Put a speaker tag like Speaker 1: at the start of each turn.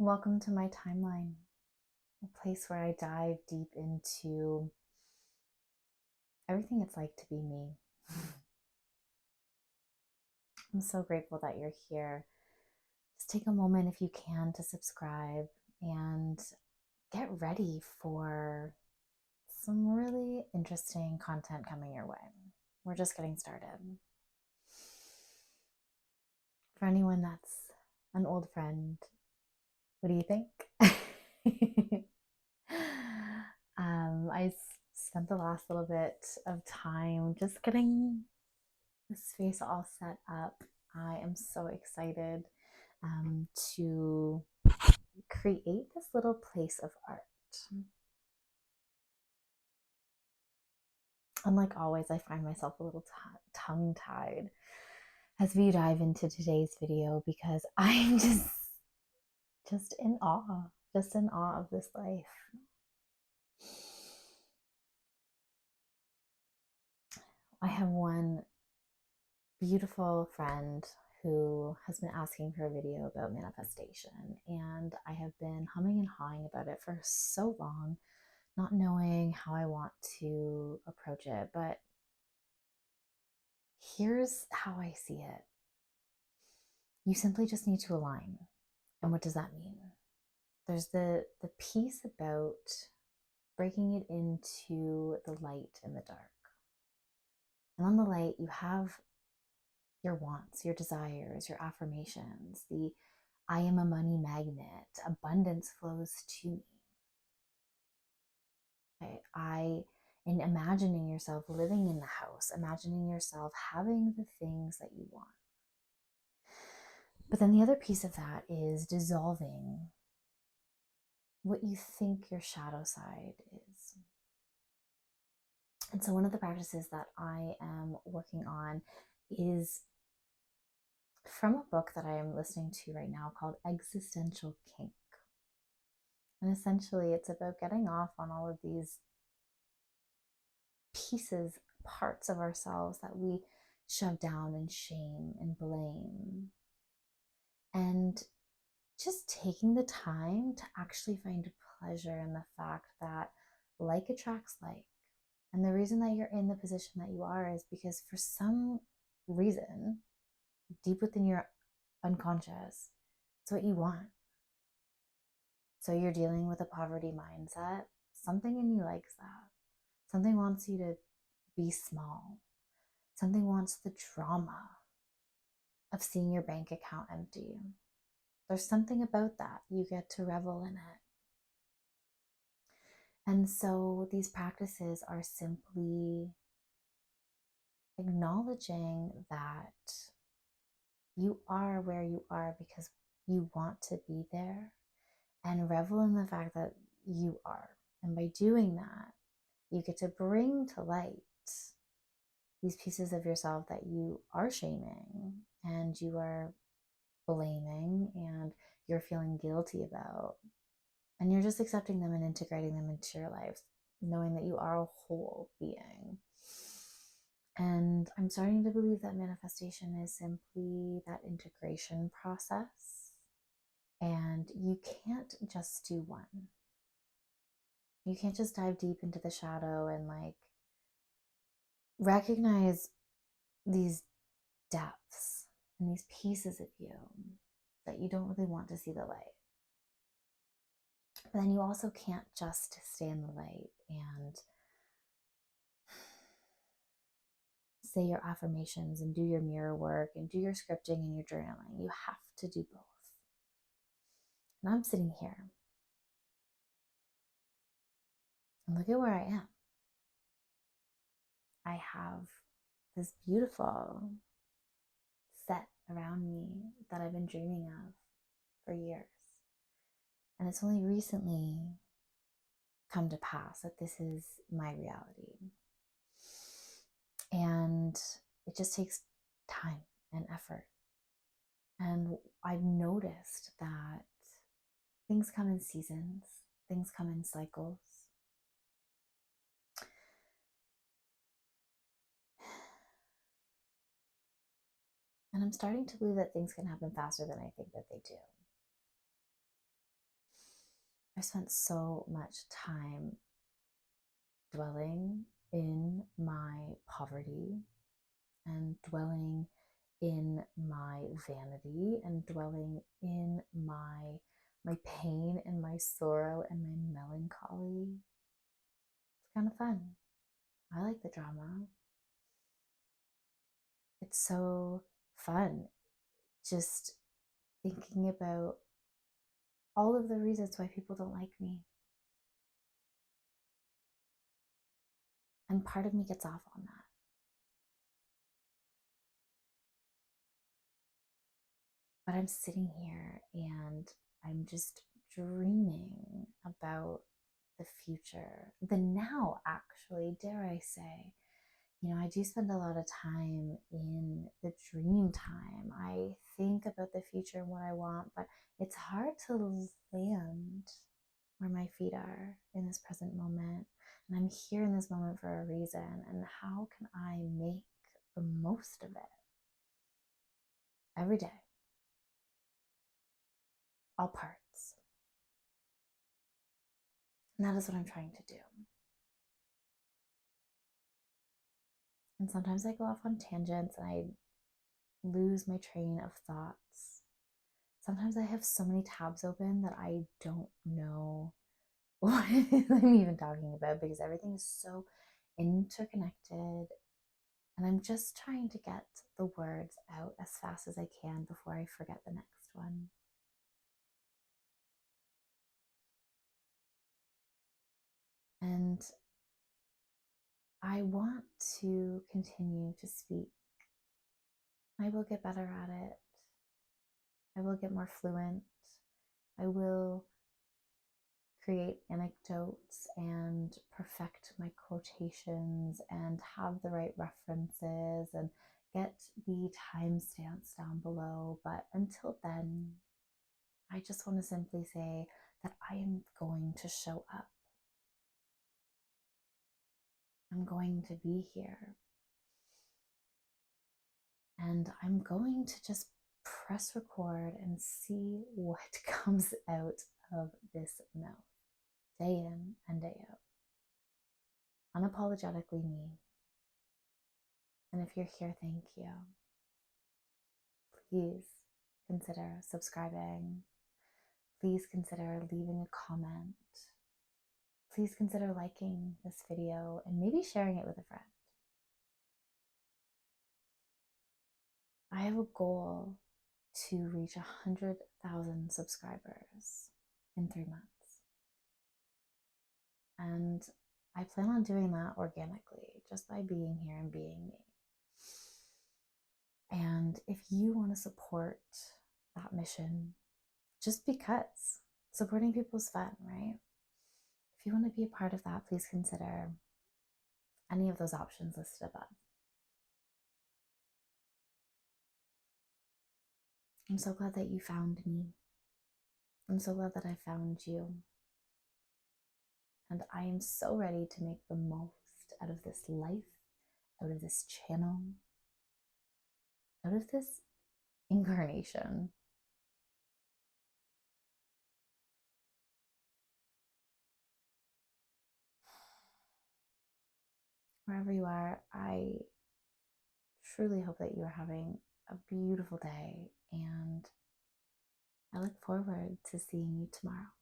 Speaker 1: Welcome to my timeline, a place where I dive deep into everything it's like to be me. I'm so grateful that you're here. Just take a moment if you can to subscribe and get ready for some really interesting content coming your way. We're just getting started. For anyone that's an old friend, what do you think? I spent the last little bit of time just getting the space all set up. I am so excited to create this little place of art. Unlike always, I find myself a little tongue-tied as we dive into today's video because I'm just in awe, just in awe of this life. I have one beautiful friend who has been asking for a video about manifestation, and I have been humming and hawing about it for so long, not knowing how I want to approach it. But here's how I see it. You simply just need to align. And what does that mean? There's the piece about breaking it into the light and the dark. And on the light, you have your wants, your desires, your affirmations, the I am a money magnet, abundance flows to me. In imagining yourself living in the house, imagining yourself having the things that you want. But then the other piece of that is dissolving what you think your shadow side is. And so one of the practices that I am working on is from a book that I am listening to right now called Existential Kink. And essentially it's about getting off on all of these pieces, parts of ourselves that we shove down in shame and blame. And just taking the time to actually find pleasure in the fact that like attracts like. And the reason that you're in the position that you are is because for some reason, deep within your unconscious, it's what you want. So you're dealing with a poverty mindset. Something in you likes that. Something wants you to be small. Something wants the drama of seeing your bank account empty. There's something about that. You get to revel in it. And so these practices are simply acknowledging that you are where you are because you want to be there, and revel in the fact that you are. And by doing that, you get to bring to light these pieces of yourself that you are shaming and you are blaming and you're feeling guilty about. And you're just accepting them and integrating them into your life, knowing that you are a whole being. And I'm starting to believe that manifestation is simply that integration process. And you can't just do one. You can't just dive deep into the shadow and recognize these depths and these pieces of you that you don't really want to see the light. But then you also can't just stay in the light and say your affirmations and do your mirror work and do your scripting and your journaling. You have to do both. And I'm sitting here and look at where I am. I have this beautiful set around me that I've been dreaming of for years. And it's only recently come to pass that this is my reality. And it just takes time and effort. And I've noticed that things come in seasons, things come in cycles. And I'm starting to believe that things can happen faster than I think that they do. I spent so much time dwelling in my poverty and dwelling in my vanity and dwelling in my pain and my sorrow and my melancholy. It's kind of fun. I like the drama. It's so fun just thinking about all of the reasons why people don't like me. And part of me gets off on that. But I'm sitting here and I'm just dreaming about the future, the now, actually, dare I say. I do spend a lot of time in the dream time. I think about the future and what I want, but it's hard to land where my feet are in this present moment. And I'm here in this moment for a reason. And how can I make the most of it every day? All parts. And that is what I'm trying to do. And sometimes I go off on tangents and I lose my train of thoughts. Sometimes I have so many tabs open that I don't know what I'm even talking about because everything is so interconnected. And I'm just trying to get the words out as fast as I can before I forget the next one. And I want to continue to speak. I will get better at it. I will get more fluent. I will create anecdotes and perfect my quotations and have the right references and get the timestamps down below. But until then, I just want to simply say that I am going to show up. I'm going to be here. And I'm going to just press record and see what comes out of this mouth, day in and day out. Unapologetically me. And if you're here, thank you. Please consider subscribing. Please consider leaving a comment. Please consider liking this video and maybe sharing it with a friend. I have a goal to reach 100,000 subscribers in 3 months. And I plan on doing that organically, just by being here and being me. And if you want to support that mission, just because supporting people is fun, right? If you want to be a part of that, please consider any of those options listed above. I'm so glad that you found me. I'm so glad that I found you. And I am so ready to make the most out of this life, out of this channel, out of this incarnation. Wherever you are, I truly hope that you are having a beautiful day, and I look forward to seeing you tomorrow.